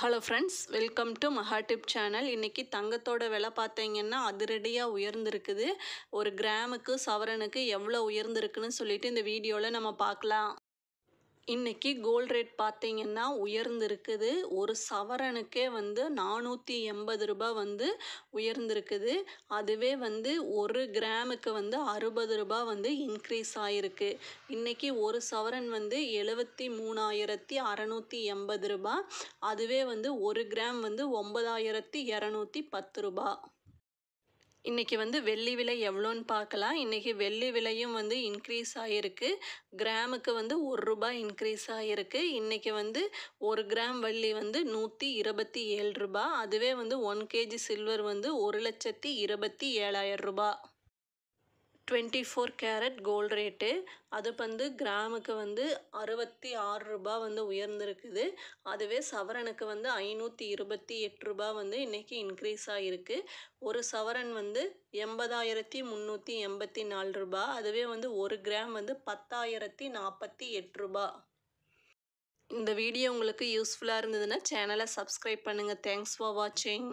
Hello friends, welcome to Maha tip channel. இன்றைக்கி தங்கத்தோட விலை பார்த்தீங்கன்னா அதிரடியாக உயர்ந்திருக்குது. ஒரு கிராமுக்கு சவரனுக்கு எவ்வளோ உயர்ந்திருக்குன்னு சொல்லிட்டு இந்த வீடியோவில் நம்ம பார்க்கலாம். இன்றைக்கி கோல்ட் ரேட் பார்த்தீங்கன்னா உயர்ந்திருக்குது. ஒரு சவரனுக்கே வந்து 480 ரூபாய் வந்து உயர்ந்திருக்குது. அதுவே வந்து ஒரு கிராமுக்கு வந்து 60 ரூபாய் வந்து இன்க்ரீஸ் ஆகிருக்கு. இன்றைக்கி ஒரு சவரன் வந்து 73,680 ரூபாய். அதுவே வந்து ஒரு கிராம் வந்து 9,210 ரூபாய். இன்றைக்கி வந்து வெள்ளி விலை எவ்வளோன்னு பார்க்கலாம். இன்றைக்கி வெள்ளி விலையும் வந்து இன்க்ரீஸ் ஆகிருக்கு. கிராமுக்கு வந்து ₹1 இன்க்ரீஸ் ஆகிருக்கு. இன்றைக்கி வந்து ஒரு கிராம் வெள்ளி வந்து 127 ரூபாய். அதுவே வந்து 1 kg சில்வர் வந்து 1,27,000 ரூபாய். 24 கேரட் கோல்டு ரேட்டு அது வந்து கிராமுக்கு வந்து 66 ரூபாய் வந்து உயர்ந்திருக்குது. அதுவே சவரனுக்கு வந்து 528 ரூபாய் வந்து இன்றைக்கி இன்க்ரீஸ் ஆகிருக்கு. ஒரு சவரன் வந்து 80,384 ரூபாய். அதுவே வந்து ஒரு கிராம் வந்து 10,048 ரூபாய். இந்த வீடியோ உங்களுக்கு யூஸ்ஃபுல்லாக இருந்ததுன்னா சேனலை சப்ஸ்கிரைப் பண்ணுங்கள். தேங்க்ஸ் ஃபார் வாட்சிங்.